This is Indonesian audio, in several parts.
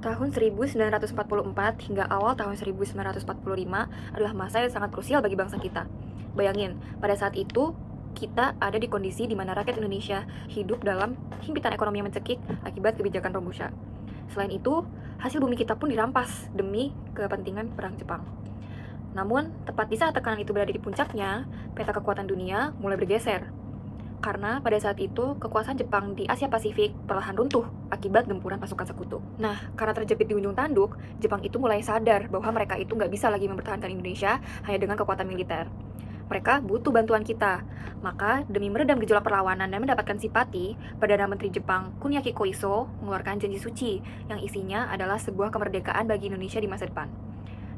Tahun 1944 hingga awal tahun 1945 adalah masa yang sangat krusial bagi bangsa kita. Bayangin, pada saat itu kita ada di kondisi di mana rakyat Indonesia hidup dalam himpitan ekonomi yang mencekik akibat kebijakan Romusha. Selain itu, hasil bumi kita pun dirampas demi kepentingan perang Jepang. Namun, tepat di saat tekanan itu berada di puncaknya, peta kekuatan dunia mulai bergeser. Karena pada saat itu, kekuasaan Jepang di Asia Pasifik perlahan runtuh akibat gempuran pasukan sekutu. Nah, karena terjepit di ujung tanduk, Jepang itu mulai sadar bahwa mereka itu nggak bisa lagi mempertahankan Indonesia hanya dengan kekuatan militer. Mereka butuh bantuan kita. Maka, demi meredam gejolak perlawanan dan mendapatkan simpati, Perdana Menteri Jepang Kuniaki Koiso mengeluarkan janji suci yang isinya adalah sebuah kemerdekaan bagi Indonesia di masa depan.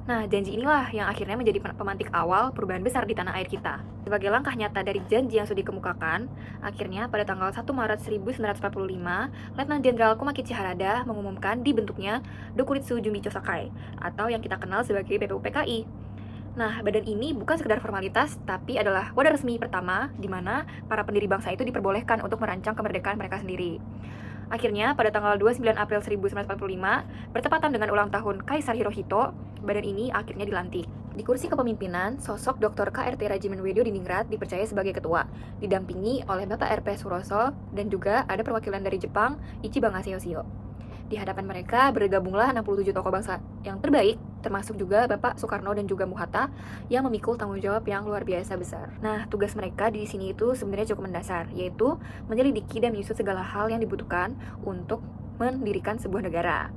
Nah, janji inilah yang akhirnya menjadi pemantik awal perubahan besar di tanah air kita. Sebagai langkah nyata dari janji yang sudah dikemukakan, akhirnya pada tanggal 1 Maret 1945, Letnan Jenderal Komakichi Harada mengumumkan dibentuknya Dokuritsu Jumbicho Sakai, atau yang kita kenal sebagai BPUPKI. Nah, badan ini bukan sekedar formalitas, tapi adalah wadah resmi pertama di mana para pendiri bangsa itu diperbolehkan untuk merancang kemerdekaan mereka sendiri. Akhirnya, pada tanggal 29 April 1945, bertepatan dengan ulang tahun Kaisar Hirohito, badan ini akhirnya dilantik. Di kursi kepemimpinan, sosok Dr. KRT Rajiman Wedio Diningrat dipercaya sebagai ketua, didampingi oleh Bapak RP Suroso, dan juga ada perwakilan dari Jepang, Ichiban Asayosio. Di hadapan mereka bergabunglah 67 tokoh bangsa yang terbaik, termasuk juga Bapak Soekarno dan juga Muhatta yang memikul tanggung jawab yang luar biasa besar. Nah, tugas mereka di sini itu sebenarnya cukup mendasar, yaitu menyelidiki dan menyusut segala hal yang dibutuhkan untuk mendirikan sebuah negara.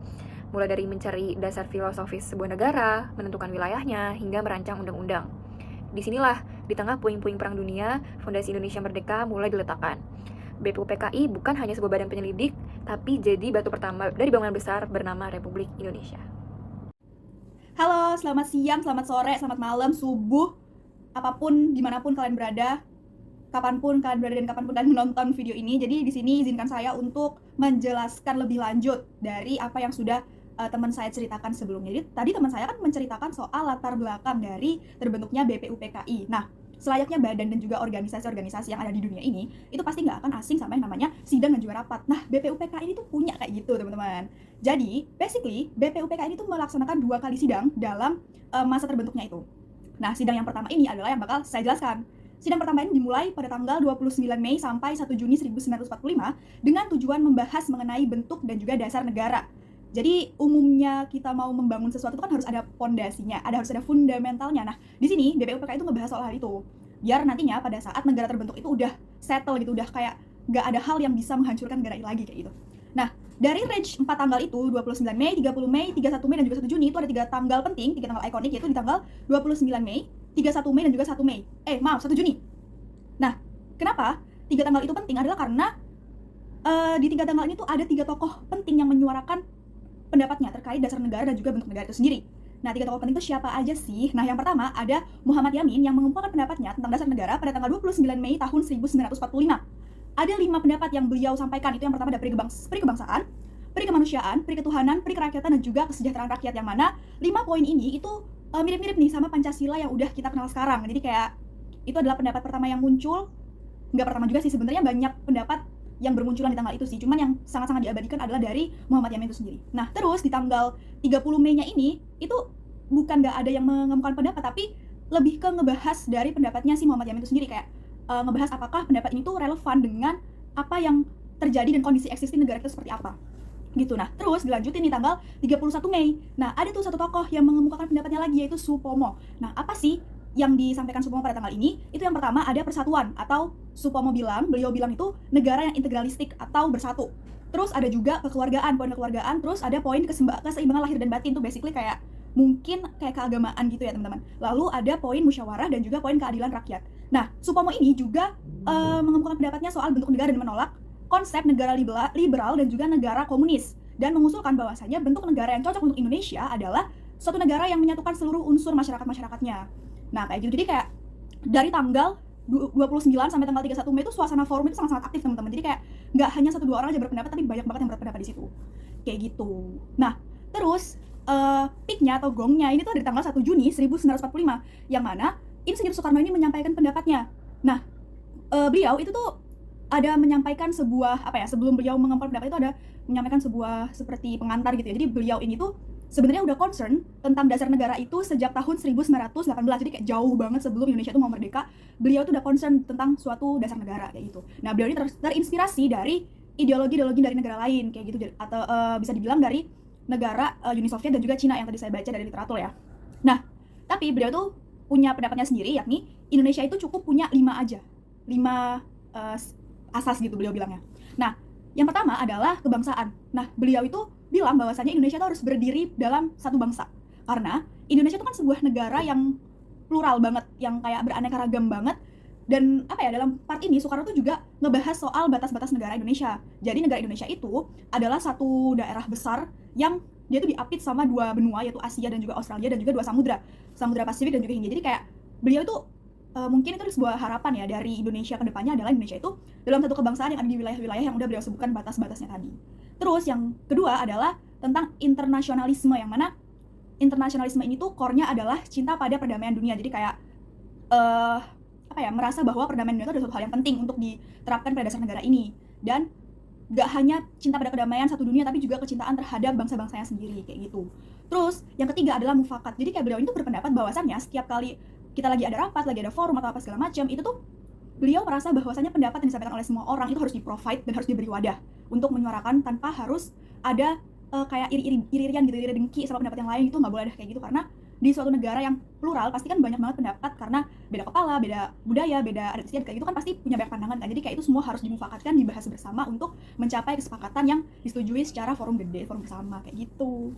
Mulai dari mencari dasar filosofis sebuah negara, menentukan wilayahnya, hingga merancang undang-undang. Disinilah, di tengah puing-puing Perang Dunia, Fondasi Indonesia Merdeka mulai diletakkan. BPUPKI bukan hanya sebuah badan penyelidik, tapi jadi batu pertama dari bangunan besar bernama Republik Indonesia. Halo, selamat siang, selamat sore, selamat malam, subuh, apapun, dimanapun kalian berada, kapanpun kalian berada dan kapanpun kalian menonton video ini. Jadi di sini izinkan saya untuk menjelaskan lebih lanjut dari apa yang sudah teman saya ceritakan sebelumnya. Jadi tadi teman saya kan menceritakan soal latar belakang dari terbentuknya BPUPKI. Nah, selayaknya badan dan juga organisasi-organisasi yang ada di dunia ini, itu pasti nggak akan asing sama yang namanya sidang dan juga rapat. Nah, BPUPKI ini tuh punya kayak gitu, teman-teman. Jadi, basically, BPUPKI ini tuh melaksanakan 2 kali sidang dalam masa terbentuknya itu. Nah, sidang yang pertama ini adalah yang bakal saya jelaskan. Sidang pertama ini dimulai pada tanggal 29 Mei sampai 1 Juni 1945 dengan tujuan membahas mengenai bentuk dan juga dasar negara. Jadi umumnya kita mau membangun sesuatu itu kan harus ada fondasinya, harus ada fundamentalnya. Nah, di sini BPUPKI itu ngebahas soal hal itu. Biar nantinya pada saat negara terbentuk itu udah settle gitu, udah kayak nggak ada hal yang bisa menghancurkan negara ini lagi kayak gitu. Nah, dari range 4 tanggal itu, 29 Mei, 30 Mei, 31 Mei, dan juga 1 Juni, itu ada 3 tanggal penting, 3 tanggal ikonik, yaitu di tanggal 29 Mei, 31 Mei, dan juga 1 Mei. 1 Juni. Nah, kenapa 3 tanggal itu penting adalah karena di 3 tanggal ini tuh ada 3 tokoh penting yang menyuarakan pendapatnya terkait dasar negara dan juga bentuk negara itu sendiri. Nah, 3 tokoh penting itu siapa aja sih? Nah, yang pertama ada Muhammad Yamin yang mengemukakan pendapatnya tentang dasar negara pada tanggal 29 Mei tahun 1945. Ada 5 pendapat yang beliau sampaikan. Itu yang pertama ada peri kebangsaan, peri kemanusiaan, peri ketuhanan, peri kerakyatan, dan juga kesejahteraan rakyat, yang mana 5 poin ini itu mirip-mirip nih sama Pancasila yang udah kita kenal sekarang. Jadi kayak itu adalah pendapat pertama yang muncul. Nggak pertama juga sih, sebenarnya banyak pendapat yang bermunculan di tanggal itu sih, cuman yang sangat-sangat diabadikan adalah dari Muhammad Yamin itu sendiri. Nah, terus di tanggal 30 Mei-nya ini, itu bukan nggak ada yang mengemukakan pendapat, tapi lebih ke ngebahas dari pendapatnya si Muhammad Yamin itu sendiri, kayak ngebahas apakah pendapat ini tuh relevan dengan apa yang terjadi dan kondisi eksistensi negara itu seperti apa. Gitu. Nah, terus dilanjutin di tanggal 31 Mei. Nah, ada tuh satu tokoh yang mengemukakan pendapatnya lagi, yaitu Supomo. Nah, apa sih yang disampaikan Supomo pada tanggal ini? Itu yang pertama ada persatuan, atau beliau bilang itu negara yang integralistik atau bersatu. Terus ada juga kekeluargaan, poin kekeluargaan. Terus ada poin keseimbangan lahir dan batin, tuh basically kayak mungkin kayak keagamaan gitu ya, teman-teman. Lalu ada poin musyawarah dan juga poin keadilan rakyat. Nah, Supomo ini juga mengemukakan pendapatnya soal bentuk negara dan menolak konsep negara liberal dan juga negara komunis, dan mengusulkan bahwasanya bentuk negara yang cocok untuk Indonesia adalah suatu negara yang menyatukan seluruh unsur masyarakatnya. Nah, kayak gitu. Jadi kayak dari tanggal 29 sampai tanggal 31 Mei itu suasana forum itu sangat-sangat aktif, teman-teman. Jadi kayak nggak hanya 1-2 orang aja berpendapat, tapi banyak banget yang berpendapat di situ. Kayak gitu. Nah, terus peak-nya atau gongnya ini tuh dari tanggal 1 Juni 1945, yang mana Insinyur Soekarno ini menyampaikan pendapatnya. Nah, beliau itu tuh ada menyampaikan sebuah sebelum beliau mengemukakan pendapat itu ada menyampaikan sebuah seperti pengantar gitu ya. Jadi beliau ini tuh sebenarnya udah concern tentang dasar negara itu sejak tahun 1918. Jadi kayak jauh banget sebelum Indonesia itu mau merdeka, beliau tuh udah concern tentang suatu dasar negara kayak gitu. Nah, beliau ini terinspirasi dari ideologi-ideologi dari negara lain kayak gitu, atau bisa dibilang dari negara Uni Soviet dan juga Cina yang tadi saya baca dari literatur ya. Nah, tapi beliau tuh punya pendapatnya sendiri, yakni Indonesia itu cukup punya 5 asas gitu beliau bilangnya. Nah, yang pertama adalah kebangsaan. Nah, beliau itu bilang bahwasannya Indonesia itu harus berdiri dalam satu bangsa. Karena Indonesia itu kan sebuah negara yang plural banget, yang kayak beraneka ragam banget. Dan dalam part ini Soekarno tuh juga ngebahas soal batas-batas negara Indonesia. Jadi negara Indonesia itu adalah satu daerah besar yang dia tuh diapit sama dua benua, yaitu Asia dan juga Australia, dan juga dua samudra, Samudra Pasifik dan juga Hindia. Jadi kayak beliau itu mungkin itu sebuah harapan ya dari Indonesia ke depannya adalah Indonesia itu dalam satu kebangsaan yang ada di wilayah-wilayah yang udah beliau sebutkan batas-batasnya tadi. Terus yang kedua adalah tentang internasionalisme, yang mana internasionalisme ini tuh core-nya adalah cinta pada perdamaian dunia. Jadi kayak merasa bahwa perdamaian dunia itu adalah suatu hal yang penting untuk diterapkan pada dasar negara ini. Dan gak hanya cinta pada kedamaian satu dunia, tapi juga kecintaan terhadap bangsa-bangsanya sendiri kayak gitu. Terus yang ketiga adalah mufakat. Jadi kayak beliau itu berpendapat bahwasannya setiap kali kita lagi ada rapat, lagi ada forum atau apa segala macam, itu tuh beliau merasa bahwasannya pendapat yang disampaikan oleh semua orang itu harus di-provide dan harus diberi wadah untuk menyuarakan tanpa harus ada kayak iri-irian gitu, iri dengki sama pendapat yang lain. Itu nggak boleh ada kayak gitu, karena di suatu negara yang plural pasti kan banyak banget pendapat, karena beda kepala, beda budaya, beda adat istiadat kayak gitu kan pasti punya banyak pandangan kan. Jadi kayak itu semua harus dimufakatkan, dibahas bersama untuk mencapai kesepakatan yang disetujui secara forum gede, forum bersama kayak gitu.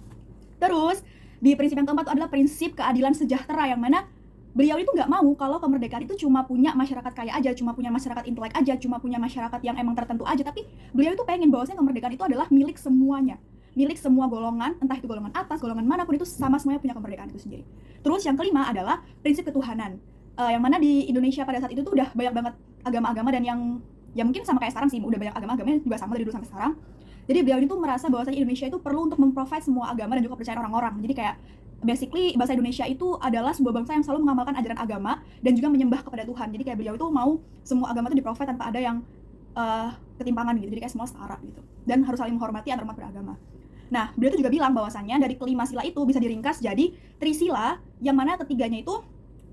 Terus di prinsip yang keempat adalah prinsip keadilan sejahtera, yang mana beliau itu nggak mau kalau kemerdekaan itu cuma punya masyarakat kaya aja, cuma punya masyarakat intelek aja, cuma punya masyarakat yang emang tertentu aja, tapi beliau itu pengen bahwasanya kemerdekaan itu adalah milik semuanya, milik semua golongan, entah itu golongan atas, golongan manapun, itu sama semuanya punya kemerdekaan itu sendiri. Terus yang kelima adalah prinsip ketuhanan, yang mana di Indonesia pada saat itu tuh udah banyak banget agama-agama, dan yang ya mungkin sama kayak sekarang sih, udah banyak agama-agamanya juga sama dari dulu sampai sekarang. Jadi beliau itu merasa bahwasanya Indonesia itu perlu untuk memprovide semua agama dan juga kepercayaan orang-orang. Jadi kayak basically bangsa Indonesia itu adalah sebuah bangsa yang selalu mengamalkan ajaran agama dan juga menyembah kepada Tuhan. Jadi kayak beliau itu mau semua agama itu di-provide tanpa ada yang ketimpangan gitu. Jadi kayak semua setara gitu. Dan harus saling menghormati antar umat beragama. Nah, beliau itu juga bilang bahwasannya dari kelima sila itu bisa diringkas jadi trisila, yang mana ketiganya itu,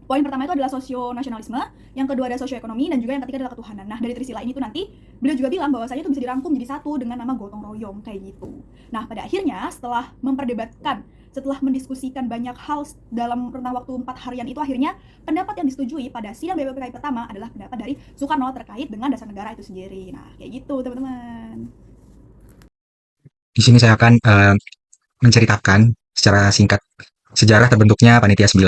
poin pertama itu adalah sosio-nasionalisme, yang kedua adalah sosioekonomi, dan juga yang ketiga adalah ketuhanan. Nah, dari trisila ini tuh nanti beliau juga bilang bahwasanya itu bisa dirangkum jadi satu dengan nama gotong royong kayak gitu. Nah, pada akhirnya setelah memperdebatkan, setelah mendiskusikan banyak hal dalam rentang waktu 4 harian itu, akhirnya pendapat yang disetujui pada sidang BPUPKI pertama adalah pendapat dari Soekarno terkait dengan dasar negara itu sendiri. Nah, kayak gitu teman-teman. Di sini saya akan menceritakan secara singkat sejarah terbentuknya Panitia 9.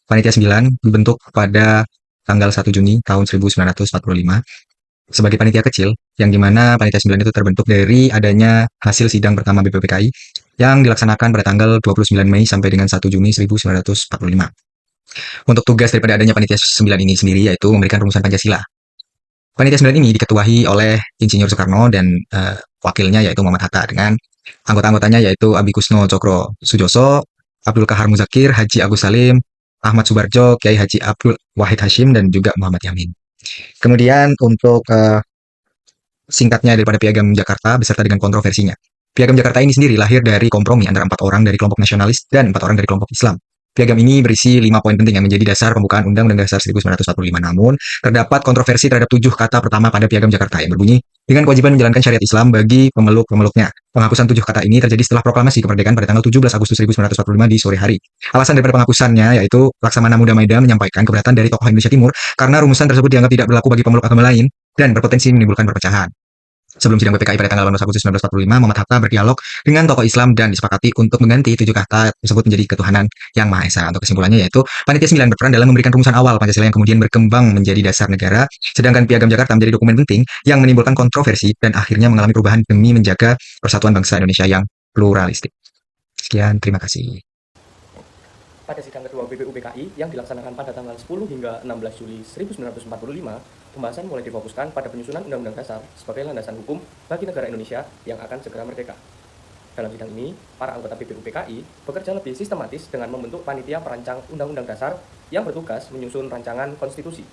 Panitia 9 dibentuk pada tanggal 1 Juni tahun 1945 sebagai panitia kecil, yang dimana Panitia 9 itu terbentuk dari adanya hasil sidang pertama BPUPKI yang dilaksanakan pada tanggal 29 Mei sampai dengan 1 Juni 1945. Untuk tugas daripada adanya Panitia 9 ini sendiri yaitu memberikan rumusan Pancasila. Panitia 9 ini diketuai oleh Insinyur Soekarno dan wakilnya yaitu Muhammad Hatta, dengan anggota-anggotanya yaitu Abi Kusno Cokro Sujoso, Abdul Kahar Muzakir, Haji Agus Salim, Ahmad Subarjo, Kiai Haji Abdul Wahid Hashim, dan juga Muhammad Yamin. Kemudian untuk singkatnya daripada Piagam Jakarta beserta dengan kontroversinya. Piagam Jakarta ini sendiri lahir dari kompromi antara 4 orang dari kelompok nasionalis dan 4 orang dari kelompok Islam. Piagam ini berisi 5 poin penting yang menjadi dasar pembukaan Undang-Undang Dasar 1945. Namun, terdapat kontroversi terhadap 7 kata pertama pada Piagam Jakarta yang berbunyi, dengan kewajiban menjalankan syariat Islam bagi pemeluk-pemeluknya. Penghapusan 7 kata ini terjadi setelah proklamasi kemerdekaan pada tanggal 17 Agustus 1945 di sore hari. Alasan daripada penghapusannya yaitu Laksamana Muda Maida menyampaikan keberatan dari tokoh Indonesia Timur karena rumusan tersebut dianggap tidak berlaku bagi pemeluk agama lain dan berpotensi menimbulkan perpecahan. Sebelum sidang PPKI pada tanggal 18 Agustus 1945, Muhammad Hatta berdialog dengan tokoh Islam dan disepakati untuk mengganti 7 kata tersebut menjadi ketuhanan yang Maha Esa. Untuk kesimpulannya yaitu, Panitia 9 berperan dalam memberikan rumusan awal Pancasila yang kemudian berkembang menjadi dasar negara, sedangkan Piagam Jakarta menjadi dokumen penting yang menimbulkan kontroversi dan akhirnya mengalami perubahan demi menjaga persatuan bangsa Indonesia yang pluralistik. Sekian, terima kasih. Pada sidang kedua BPUPKI yang dilaksanakan pada tanggal 10 hingga 16 Juli 1945, pembahasan mulai difokuskan pada penyusunan Undang-Undang Dasar sebagai landasan hukum bagi negara Indonesia yang akan segera merdeka. Dalam sidang ini, para anggota BPUPKI bekerja lebih sistematis dengan membentuk panitia perancang Undang-Undang Dasar yang bertugas menyusun rancangan konstitusi.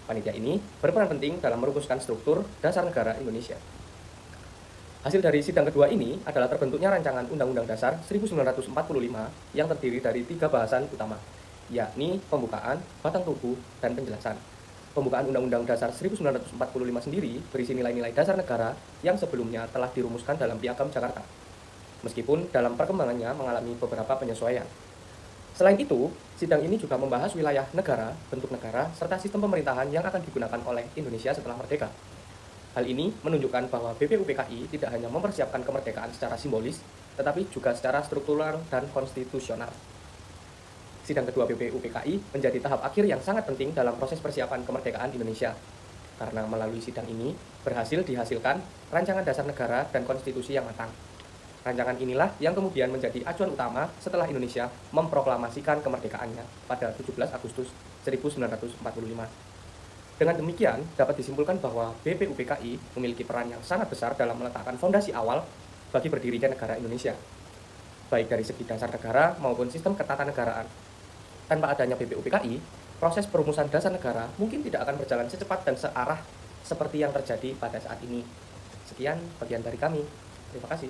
Panitia ini berperan penting dalam merumuskan struktur dasar negara Indonesia. Hasil dari sidang kedua ini adalah terbentuknya rancangan Undang-Undang Dasar 1945 yang terdiri dari 3 bahasan utama, yakni pembukaan, batang tubuh, dan penjelasan. Pembukaan Undang-Undang Dasar 1945 sendiri berisi nilai-nilai dasar negara yang sebelumnya telah dirumuskan dalam Piagam Jakarta, meskipun dalam perkembangannya mengalami beberapa penyesuaian. Selain itu, sidang ini juga membahas wilayah negara, bentuk negara, serta sistem pemerintahan yang akan digunakan oleh Indonesia setelah merdeka. Hal ini menunjukkan bahwa BPUPKI tidak hanya mempersiapkan kemerdekaan secara simbolis, tetapi juga secara struktural dan konstitusional. Sidang kedua BPUPKI menjadi tahap akhir yang sangat penting dalam proses persiapan kemerdekaan Indonesia, karena melalui sidang ini berhasil dihasilkan rancangan dasar negara dan konstitusi yang matang. Rancangan inilah yang kemudian menjadi acuan utama setelah Indonesia memproklamasikan kemerdekaannya pada 17 Agustus 1945. Dengan demikian, dapat disimpulkan bahwa BPUPKI memiliki peran yang sangat besar dalam meletakkan fondasi awal bagi berdirinya negara Indonesia, baik dari segi dasar negara maupun sistem ketatanegaraan. Tanpa adanya BPUPKI, proses perumusan dasar negara mungkin tidak akan berjalan secepat dan searah seperti yang terjadi pada saat ini. Sekian bagian dari kami. Terima kasih.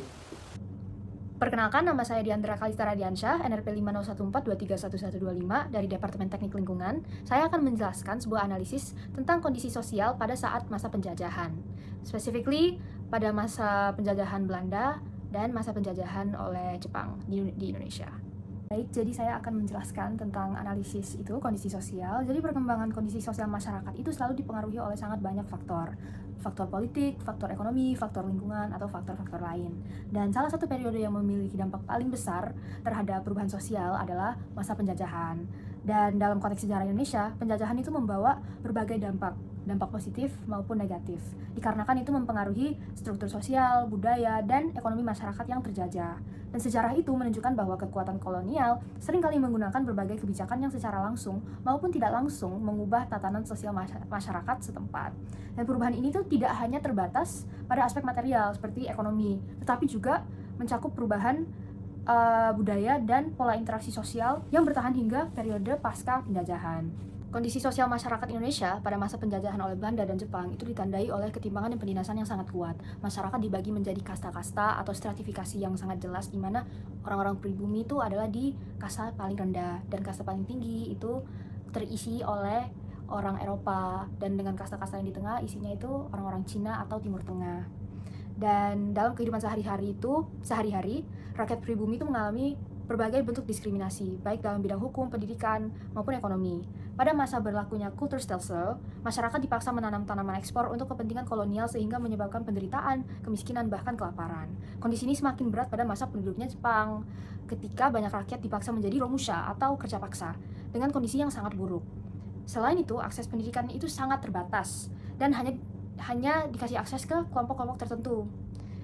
Perkenalkan, nama saya Diandra Kalista Radiansyah, NRP 5014231125 dari Departemen Teknik Lingkungan. Saya akan menjelaskan sebuah analisis tentang kondisi sosial pada saat masa penjajahan. Specifically, pada masa penjajahan Belanda dan masa penjajahan oleh Jepang di Indonesia. Baik, jadi saya akan menjelaskan tentang analisis itu, kondisi sosial. Jadi perkembangan kondisi sosial masyarakat itu selalu dipengaruhi oleh sangat banyak faktor. Faktor politik, faktor ekonomi, faktor lingkungan, atau faktor-faktor lain. Dan salah satu periode yang memiliki dampak paling besar terhadap perubahan sosial adalah masa penjajahan. Dan dalam konteks sejarah Indonesia, penjajahan itu membawa berbagai dampak positif maupun negatif. Dikarenakan itu mempengaruhi struktur sosial, budaya, dan ekonomi masyarakat yang terjajah. Dan sejarah itu menunjukkan bahwa kekuatan kolonial seringkali menggunakan berbagai kebijakan yang secara langsung maupun tidak langsung mengubah tatanan sosial masyarakat setempat. Dan perubahan ini tuh tidak hanya terbatas pada aspek material seperti ekonomi, tetapi juga mencakup perubahan budaya dan pola interaksi sosial yang bertahan hingga periode pasca penjajahan. Kondisi sosial masyarakat Indonesia pada masa penjajahan oleh Belanda dan Jepang itu ditandai oleh ketimpangan dan penindasan yang sangat kuat. Masyarakat dibagi menjadi kasta-kasta atau stratifikasi yang sangat jelas, di mana orang-orang pribumi itu adalah di kasta paling rendah, dan kasta paling tinggi itu terisi oleh orang Eropa, dan dengan kasta-kasta yang di tengah isinya itu orang-orang Cina atau Timur Tengah. Dan dalam kehidupan sehari-hari, rakyat pribumi itu mengalami berbagai bentuk diskriminasi, baik dalam bidang hukum, pendidikan, maupun ekonomi. Pada masa berlakunya Kulturstelsel, masyarakat dipaksa menanam tanaman ekspor untuk kepentingan kolonial sehingga menyebabkan penderitaan, kemiskinan, bahkan kelaparan. Kondisi ini semakin berat pada masa penduduknya Jepang, ketika banyak rakyat dipaksa menjadi romusha atau kerja paksa, dengan kondisi yang sangat buruk. Selain itu, akses pendidikan itu sangat terbatas, dan hanya dikasih akses ke kelompok-kelompok tertentu,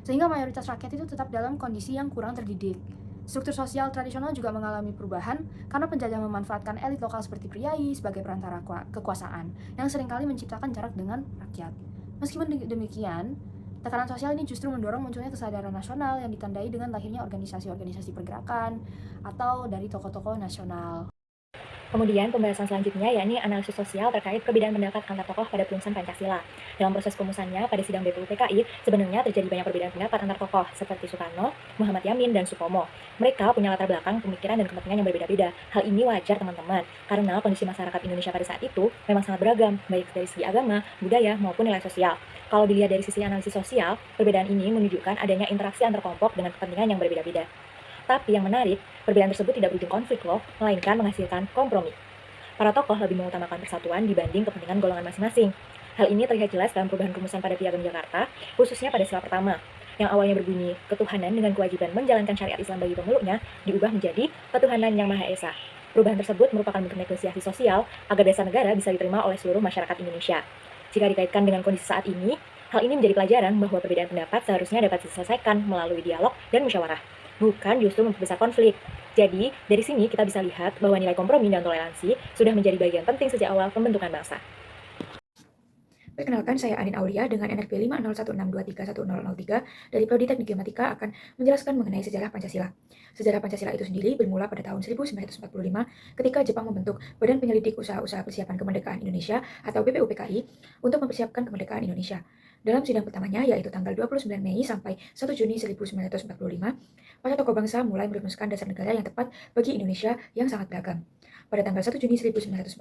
sehingga mayoritas rakyat itu tetap dalam kondisi yang kurang terdidik. Struktur sosial tradisional juga mengalami perubahan karena penjajah memanfaatkan elit lokal seperti priai sebagai perantara kekuasaan yang seringkali menciptakan jarak dengan rakyat. Meskipun demikian, tekanan sosial ini justru mendorong munculnya kesadaran nasional yang ditandai dengan lahirnya organisasi-organisasi pergerakan atau dari tokoh-tokoh nasional. Kemudian pembahasan selanjutnya yakni analisis sosial terkait perbedaan pendapat antar tokoh pada perumusan Pancasila. Dalam proses perumusannya pada sidang BPUPKI, sebenarnya terjadi banyak perbedaan pendapat antar tokoh seperti Soekarno, Muhammad Yamin, dan Supomo. Mereka punya latar belakang pemikiran dan kepentingan yang berbeda-beda. Hal ini wajar teman-teman, karena kondisi masyarakat Indonesia pada saat itu memang sangat beragam, baik dari segi agama, budaya, maupun nilai sosial. Kalau dilihat dari sisi analisis sosial, perbedaan ini menunjukkan adanya interaksi antar kelompok dengan kepentingan yang berbeda-beda. Tapi yang menarik, perbedaan tersebut tidak berujung konflik loh, melainkan menghasilkan kompromi. Para tokoh lebih mengutamakan persatuan dibanding kepentingan golongan masing-masing. Hal ini terlihat jelas dalam perubahan rumusan pada Piagam Jakarta, khususnya pada sila pertama, yang awalnya berbunyi ketuhanan dengan kewajiban menjalankan syariat Islam bagi pemeluknya, diubah menjadi ketuhanan yang Maha Esa. Perubahan tersebut merupakan bentuk negosiasi sosial agar dasar negara bisa diterima oleh seluruh masyarakat Indonesia. Jika dikaitkan dengan kondisi saat ini, hal ini menjadi pelajaran bahwa perbedaan pendapat seharusnya dapat diselesaikan melalui dialog dan musyawarah, bukan justru memperbesar konflik. Jadi, dari sini kita bisa lihat bahwa nilai kompromi dan toleransi sudah menjadi bagian penting sejak awal pembentukan bangsa. Perkenalkan, saya Anin Aulia dengan NRP 50162310003 dari Prodi Teknik Geomatika akan menjelaskan mengenai sejarah Pancasila. Sejarah Pancasila itu sendiri bermula pada tahun 1945 ketika Jepang membentuk Badan Penyelidik Usaha-Usaha Persiapan Kemerdekaan Indonesia atau BPUPKI untuk mempersiapkan kemerdekaan Indonesia. Dalam sidang pertamanya, yaitu tanggal 29 Mei sampai 1 Juni 1945, para tokoh bangsa mulai merumuskan dasar negara yang tepat bagi Indonesia yang sangat beragam. Pada tanggal 1 Juni 1945,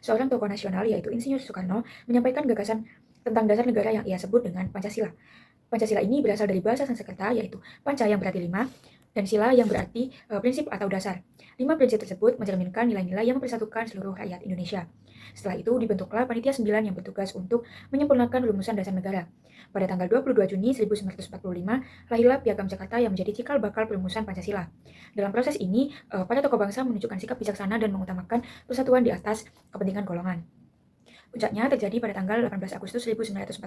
seorang tokoh nasional yaitu Insinyur Soekarno menyampaikan gagasan tentang dasar negara yang ia sebut dengan Pancasila. Pancasila ini berasal dari bahasa Sanskerta yaitu Panca yang berarti 5 dan Sila yang berarti prinsip atau dasar. 5 prinsip tersebut mencerminkan nilai-nilai yang mempersatukan seluruh rakyat Indonesia. Setelah itu dibentuklah Panitia 9 yang bertugas untuk menyempurnakan rumusan dasar negara. Pada tanggal 22 Juni 1945, lahirlah Piagam Jakarta yang menjadi cikal bakal perumusan Pancasila. Dalam proses ini, para tokoh bangsa menunjukkan sikap bijaksana dan mengutamakan persatuan di atas kepentingan golongan. Puncaknya terjadi pada tanggal 18 Agustus 1945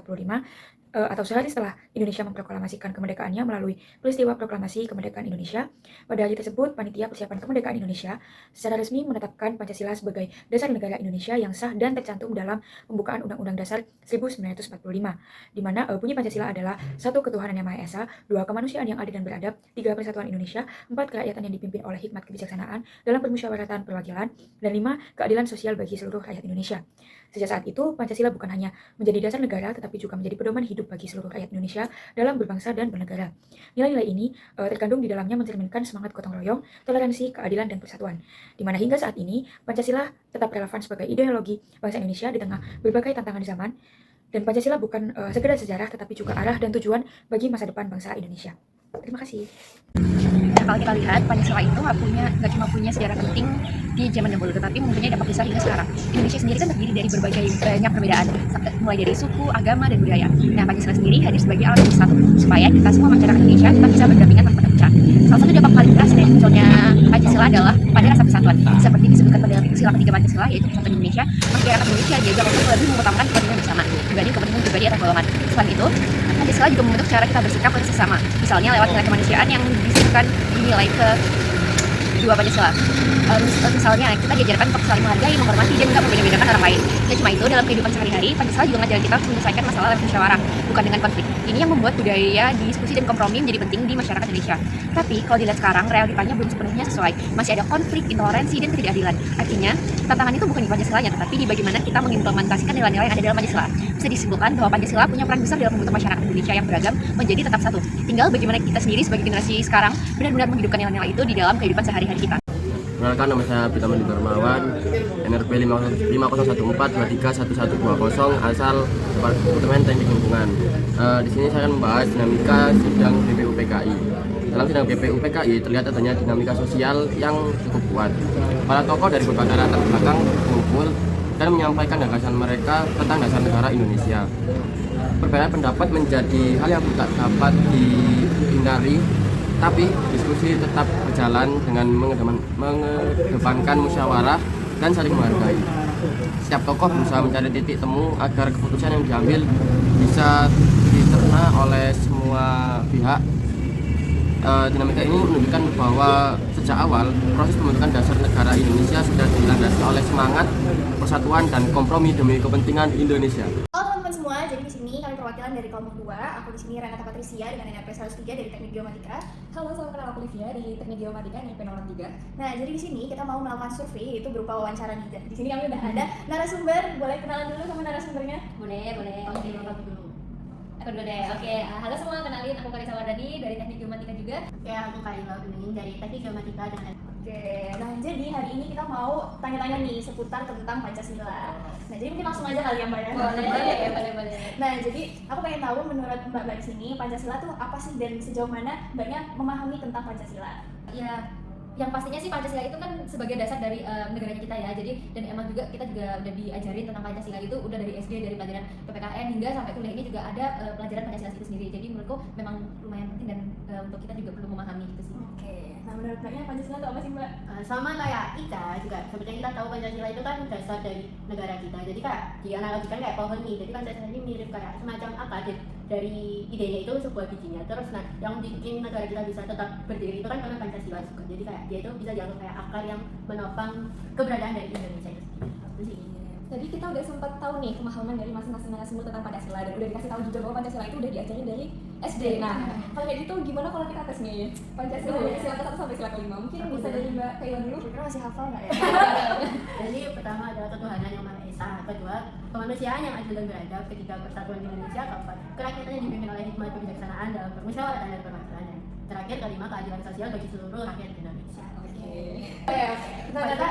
atau sehari setelah Indonesia memproklamasikan kemerdekaannya melalui peristiwa proklamasi kemerdekaan Indonesia. Pada hari tersebut, Panitia Persiapan Kemerdekaan Indonesia secara resmi menetapkan Pancasila sebagai dasar negara Indonesia yang sah dan tercantum dalam pembukaan Undang-Undang Dasar 1945, di mana bunyi Pancasila adalah 1. Ketuhanan yang Maha Esa, 2. Kemanusiaan yang adil dan beradab, 3. Persatuan Indonesia, 4. Kerakyatan yang dipimpin oleh hikmat kebijaksanaan dalam permusyawaratan perwakilan, dan 5. Keadilan sosial bagi seluruh rakyat Indonesia. Sejak saat itu, Pancasila bukan hanya menjadi dasar negara, tetapi juga menjadi pedoman hidup bagi seluruh rakyat Indonesia dalam berbangsa dan bernegara. Nilai-nilai ini terkandung di dalamnya mencerminkan semangat gotong royong, toleransi, keadilan, dan persatuan. Di mana hingga saat ini, Pancasila tetap relevan sebagai ideologi bangsa Indonesia di tengah berbagai tantangan zaman. Dan Pancasila bukan sekedar sejarah, tetapi juga arah dan tujuan bagi masa depan bangsa Indonesia. Terima kasih. Nah, kalau kita lihat, Pancasila itu nggak cuma punya sejarah penting di zaman dahulu, tetapi mempunyai dampak besar hingga sekarang. Indonesia sendiri kan terdiri dari berbagai banyak perbedaan, mulai dari suku, agama, dan budaya. Nah, Pancasila sendiri hadir sebagai alat yang satu, supaya kita semua masyarakat Indonesia kita bisa berdampingan tanpa terpecah. Salah satu dampak paling keras dari munculnya Pancasila adalah pada rasa persatuan. Seperti disebutkan pada sila ketiga Pancasila, yaitu persatuan Indonesia, masyarakat Indonesia diajak untuk lebih mengutamakan kepentingan bersama dibanding kepentingan pribadi atau golongan. Selain itu, Pancasila juga membentuk cara kita bersikap pada sesama, misalnya lewat nilai kemanusiaan yang disebutkan dinilai ke dua Pancasila. Misalnya kita diajarkan untuk saling menghargai, menghormati, dan nggak membeda-bedakan orang lain. Dan cuma itu, dalam kehidupan sehari-hari, Pancasila juga ngajarin kita untuk menyelesaikan masalah lewat musyawarah, bukan dengan konflik. Ini yang membuat budaya diskusi dan kompromi menjadi penting di masyarakat Indonesia. Tapi kalau dilihat sekarang, realitanya belum sepenuhnya sesuai. Masih ada konflik, intoleransi, dan ketidakadilan. Artinya, tantangan itu bukan di Pancasilanya, tetapi di bagaimana kita mengimplementasikan nilai-nilai yang ada dalam Pancasila. Bisa disimpulkan bahwa Pancasila punya peran besar dalam membentuk masyarakat Indonesia yang beragam menjadi tetap satu. Tinggal bagaimana kita sendiri sebagai generasi sekarang benar-benar menghidupkan nilai-nilai itu di dalam kehidupan sehari-hari kita. Perkenalkan, nama saya Brita Mandi Darmawan, NRP 5001231120 asal Departemen Teknik Lingkungan. Di sini saya akan membahas dinamika sidang BPUPKI. Dalam sidang BPUPKI terlihat adanya dinamika sosial yang cukup kuat. Para tokoh dari berbagai latar belakang berkumpul dan menyampaikan gagasan mereka tentang dasar negara Indonesia. Perbedaan pendapat menjadi hal yang tak dapat dihindari, tapi diskusi tetap berjalan dengan mengedepankan musyawarah dan saling menghargai. Setiap tokoh berusaha mencari titik temu agar keputusan yang diambil bisa dicerna oleh semua pihak. Dinamika ini menunjukkan bahwa sejak awal proses pembentukan dasar negara Indonesia sudah dilandasi oleh semangat persatuan dan kompromi demi kepentingan Indonesia. Halo teman-teman semua, jadi di sini kami perwakilan dari kelompok 2. Aku di sini Renata Patricia dengan NRP 103 dari Teknik Geomatika. Halo, salam kenal, aku Livia di Teknik Geomatika NRP 03. Nah, jadi di sini kita mau melakukan survei, yaitu berupa wawancara nih. Di sini kami udah ada narasumber. Boleh kenalan dulu sama narasumbernya? Boleh. Oke, aku dulu deh. Oke, halo semua, kenalin aku Karisa Wardani dari Teknik Geomatika juga. Oke, aku Karima Bening dari Teknik Geomatika dan Oke, nah jadi hari ini kita mau tanya-tanya nih seputar tentang Pancasila. Nah, jadi mungkin langsung aja kali ya Mbak ya? Boleh. Nah, jadi aku pengen tahu menurut Mbak di sini Pancasila tuh apa sih dan sejauh mana Mbaknya memahami tentang Pancasila? Ya, yang pastinya sih Pancasila itu kan sebagai dasar dari negaranya kita ya. Jadi dan emang juga kita juga udah diajarin tentang Pancasila itu udah dari SD, dari pelajaran PPKN hingga sampai kuliah ini juga ada pelajaran Pancasila itu sendiri. Jadi menurutku memang lumayan penting dan untuk kita juga perlu memahami gitu sih. Oke. Nah, menurut Mbaknya Pancasila itu apa sih Mbak? sama kayak Ika juga seperti kita tahu Pancasila itu kan dasar dari negara kita. Jadi kayak dianalogikan kayak pohon nih. Jadi Pancasila ini mirip kayak semacam apa dari idenya itu sebuah bijinya. Terus nah yang bikin negara kita bisa tetap berdiri itu kan karena Pancasila juga. Jadi kayak dia itu bisa dianggap kayak akar yang menopang keberadaan dari Indonesia itu sendiri. Itu sih. Tadi kita udah sempat tahu nih pemahaman dari masing-masing narasumber tentang Pancasila dan udah dikasih tahu juga bahwa Pancasila itu udah diajarin dari SD. Nah, kalau kayak gitu gimana kalau kita tes nih Pancasila dari sila ke-1 sampai sila ke-5? Mungkin bisa dari Mbak Kaila dulu. Kira masih hafal nggak ya? Jadi pertama adalah ketuhanan yang maha esa, kedua kemanusiaan yang adil dan beradab, ketiga persatuan Indonesia, keempat kerakyatan yang dipimpin oleh hikmat kebijaksanaan dalam permusyawaratan dan permasalahan, terakhir kelima keadilan sosial bagi seluruh rakyat Indonesia. Ternyata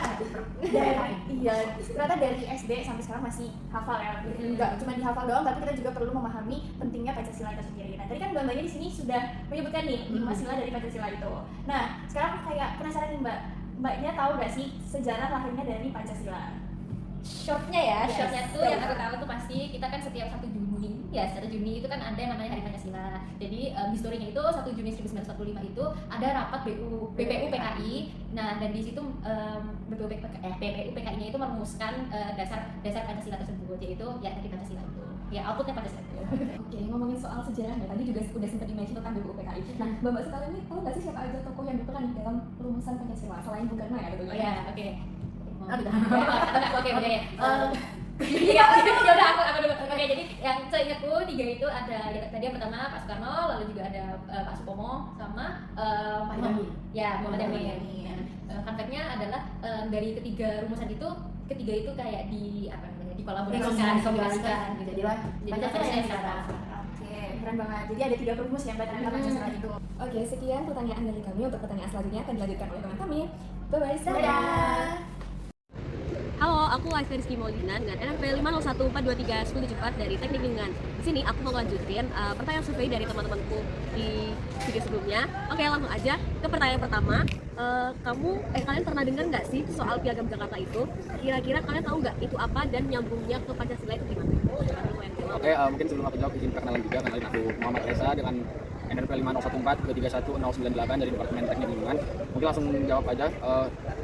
dari SD sampai sekarang masih hafal ya. Enggak cuma dihafal doang, tapi kita juga perlu memahami pentingnya Pancasila itu sendiri. Nah, tadi kan Mbak-mbaknya di sini sudah menyebutkan nih 5 sila dari Pancasila itu. Nah, sekarang kayak penasaran nih Mbak. Mbaknya tahu gak sih sejarah lahirnya dari Pancasila? Shortnya ya, shortnya tuh yang aku tahu tuh pasti kita kan setiap 1 Juni, ya 1 Juni itu kan ada yang namanya Hari Pancasila. Jadi historinya itu 1 Juni 1945 itu ada rapat BPU PKI. Nah, dan di situ BPU PKI-nya itu merumuskan dasar Pancasila tersebut, yaitu ya dari Pancasila itu. Ya outputnya Pancasila itu. Oke, ngomongin soal sejarahnya tadi juga udah sempat di-mention tentang BPU PKI. Nah, Mbak sekalian nih tahu nggak sih siapa aja tokoh yang berperan dalam perumusan Pancasila selain Bung Karno ya gitu? Oh ya, oke. Oke, ya. Iya, ya udah aku dulu. Oke, jadi yang seingatku 3 itu ada ya, tadi yang pertama Pak Soekarno, lalu juga ada Pak Supomo sama Muhammad Yamin. Fun fact-nya adalah dari ketiga rumusan itu, ketiga itu kayak dikolaborasikan, dikombinasikan gitu. Jadilah Pancasila yang sekarang. Oke, keren banget. Jadi ada 3 perumus ya Mbak tentang Pancasila itu. Oke, sekian pertanyaan dari kami. Untuk pertanyaan selanjutnya akan dilanjutkan oleh teman kami. Bye-bye. Dadah. Halo, aku Aisy Rizky Maulina dengan NRP 501423174 dari Teknik Lingkungan. Di sini aku mau lanjutin pertanyaan survei dari teman-temanku di video sebelumnya. Oke, langsung aja ke pertanyaan pertama. Kalian pernah dengar nggak sih soal Piagam Jakarta itu? Kira-kira kalian tahu nggak itu apa dan nyambungnya ke Pancasila itu gimana? Oke, mungkin sebelum aku jawab izin perkenalan juga. Kenalin aku Muhammad Reza dengan NRP 50142311098 dari Departemen Teknik Lingkungan. Mungkin langsung jawab aja.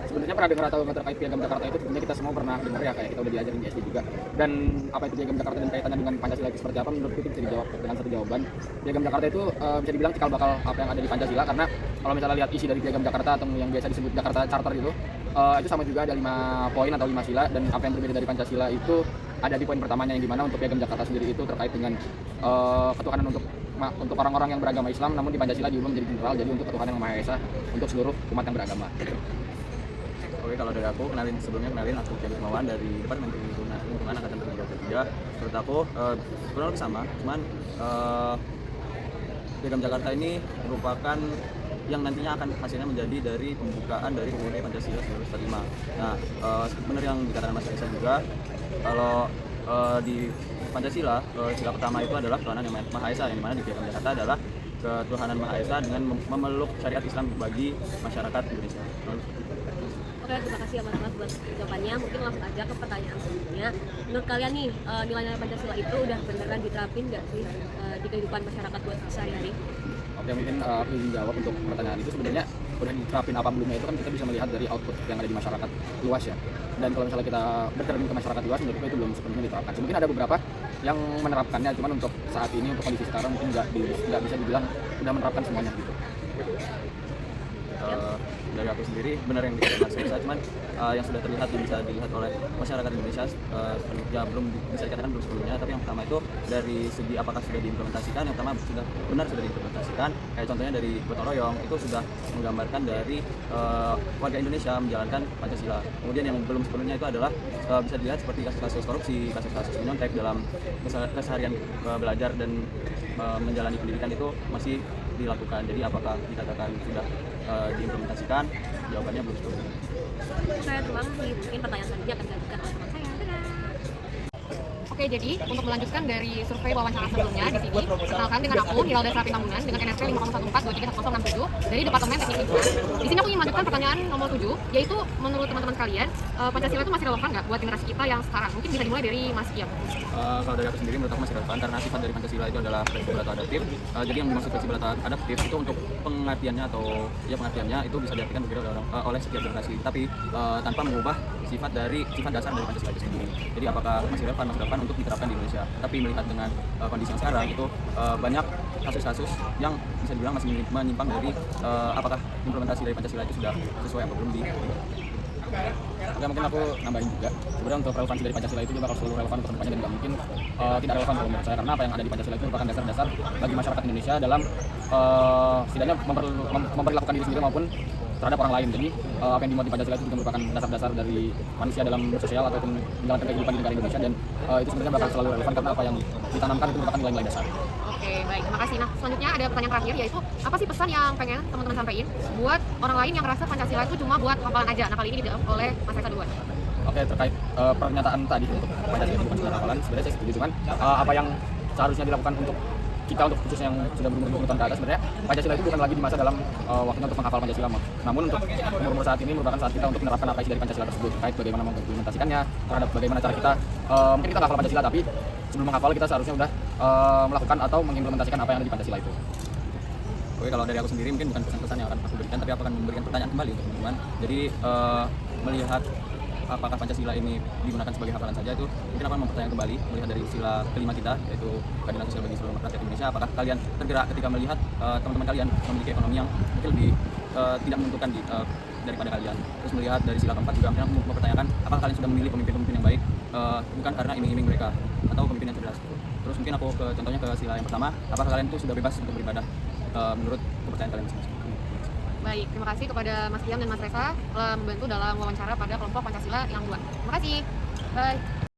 Sebenarnya pernah dengar atau nggak terkait Piagam Jakarta itu? Sebenarnya kita semua pernah dengar ya, kayak kita udah diajarin di SD juga. Dan apa itu Piagam Jakarta dan kaitannya dengan Pancasila itu seperti apa? Menurutku itu bisa dijawab dengan satu jawaban. Piagam Jakarta itu bisa dibilang cikal bakal apa yang ada di Pancasila, karena kalau misalnya lihat isi dari Piagam Jakarta atau yang biasa disebut Jakarta Charter itu sama juga ada 5 poin atau 5 sila, dan apa yang berbeda dari Pancasila itu ada di poin pertamanya, yang dimana untuk Piagam Jakarta sendiri itu terkait dengan ketuhanan untuk orang-orang yang beragama Islam, namun di Pancasila diubah menjadi general, jadi untuk ketuhanan yang Maha Esa untuk seluruh umat yang beragama. Oke, kalau dari aku kenalin aku Kevin Mawan dari Departemen Lingkungan Angkatan 2023. Menurut aku sebenarnya sama, cuman Piagam Jakarta ini merupakan yang nantinya akan hasilnya menjadi dari pembukaan dari PUD Pancasila 1945. Nah, benar yang dikatakan Mas Reza juga, kalau di Pancasila sila pertama itu adalah ketuhanan yang Maha Esa, yang dimana di Piagam Jakarta adalah ketuhanan Maha Esa dengan memeluk syariat Islam bagi masyarakat Indonesia. Oke, terima kasih teman-teman buat jawabannya. Mungkin langsung aja ke pertanyaan selanjutnya. Menurut kalian nih, nilai-nilai Pancasila itu udah beneran diterapin nggak sih di kehidupan masyarakat buat sehari-hari? Oke, mungkin aku ingin jawab untuk pertanyaan itu. Sebenarnya udah diterapin apa belumnya itu kan kita bisa melihat dari output yang ada di masyarakat luas ya. Dan kalau misalnya kita bercermin ke masyarakat luas, menurutku itu belum sepenuhnya diterapkan. Mungkin ada beberapa yang menerapkannya, cuman untuk saat ini, untuk kondisi sekarang mungkin nggak bisa dibilang udah menerapkan semuanya gitu. Dari aku sendiri benar yang dikatakan Mas Reza, cuman yang sudah terlihat dan bisa dilihat oleh masyarakat Indonesia ya belum bisa dikatakan belum sebelumnya, tapi yang pertama itu dari segi apakah sudah diimplementasikan. Yang pertama sudah diimplementasikan, kayak contohnya dari gotong royong itu sudah menggambarkan dari warga Indonesia menjalankan Pancasila. Kemudian yang belum sepenuhnya itu adalah bisa dilihat seperti kasus-kasus korupsi, kasus-kasus menyontek dalam keseharian belajar dan menjalani pendidikan itu masih dilakukan. Jadi apakah dikatakan sudah diimplementasikan? Jawabannya belum sepenuhnya. Saya terima kasih. Mungkin pertanyaan selanjutnya akan dilanjutkan oleh teman saya. Oke, jadi untuk melanjutkan dari survei wawancara sebelumnya di sini, kenalkan dengan aku Hilda Serapi Tambunan dengan NRP 501423167 dari Departemen Teknik Lingkungan. Di sini aku ingin melanjutkan pertanyaan nomor 7, yaitu menurut teman-teman kalian, Pancasila itu masih relevan nggak buat generasi kita yang sekarang? Mungkin bisa dimulai dari Mas Kiam. Kalau dari aku sendiri, menurut aku masih relevan karena sifat dari Pancasila itu adalah fleksibel atau adaptif. Jadi yang dimaksud fleksibel atau adaptif itu untuk pengertiannya itu bisa diartikan berbeda oleh setiap generasi, tapi tanpa mengubah sifat dasar dari Pancasila itu sendiri. Jadi apakah masih relevan untuk diterapkan di Indonesia? Tapi melihat dengan kondisi yang sekarang itu banyak kasus-kasus yang bisa dibilang masih menyimpang dari apakah implementasi dari Pancasila itu sudah sesuai atau belum di. Oke, mungkin aku nambahin juga. Sebenarnya untuk relevansi dari Pancasila itu juga bakal selalu relevan untuk kedepannya dan nggak mungkin tidak relevan kalau menurut saya, karena apa yang ada di Pancasila itu merupakan dasar-dasar bagi masyarakat Indonesia dalam setidaknya memperlakukan diri sendiri maupun terhadap orang lain. Jadi apa yang dimuat di Pancasila itu juga merupakan dasar-dasar dari manusia dalam sosial ataupun menjalankan kehidupan di negara Indonesia, dan itu sebenarnya bakal selalu relevan karena apa yang ditanamkan itu merupakan nilai-nilai dasar. Oke, baik, terima kasih. Nah, selanjutnya ada pertanyaan terakhir, yaitu apa sih pesan yang pengen teman-teman sampaikan buat orang lain yang ngerasa Pancasila itu cuma buat hafalan aja? Nah, kali ini dijawab oleh Mas Reza duluan. Oke, terkait pernyataan tadi untuk Pancasila itu bukan sekedar hafalan, sebenarnya saya setuju, cuman apa yang seharusnya dilakukan untuk kita, untuk khususnya yang sudah berumur 20 tahun ke atas, sebenarnya Pancasila itu bukan lagi di masa dalam waktunya untuk menghafal Pancasila. Namun untuk umur saat ini merupakan saat kita untuk menerapkan apa isi dari Pancasila tersebut, terkait bagaimana mengimplementasikannya, terhadap bagaimana cara kita, mungkin kita hafal Pancasila, tapi sebelum menghafal kita seharusnya sudah melakukan atau mengimplementasikan apa yang ada di Pancasila itu. Oke, kalau dari aku sendiri mungkin bukan pesan-pesan yang akan aku berikan, tapi aku akan memberikan pertanyaan kembali untuk teman-teman. Jadi melihat apakah Pancasila ini digunakan sebagai hafalan saja, itu mungkin akan mempertanyakan kembali, melihat dari sila kelima kita, yaitu keadilan sosial bagi seluruh rakyat Indonesia. Apakah kalian tergerak ketika melihat teman-teman kalian memiliki ekonomi yang mungkin lebih tidak menentukan daripada kalian? Terus melihat dari sila keempat juga, mungkin mempertanyakan apakah kalian sudah memilih pemimpin-pemimpin yang baik, bukan karena iming-iming mereka atau pemimpin yang cerdas. Terus mungkin aku contohnya ke sila yang pertama, apakah kalian itu sudah bebas untuk beribadah menurut kepercayaan kalian masing-masing? Baik, terima kasih kepada Mas Diam dan Mas Reza telah membantu dalam wawancara pada kelompok Pancasila yang 2. Terima kasih. Bye.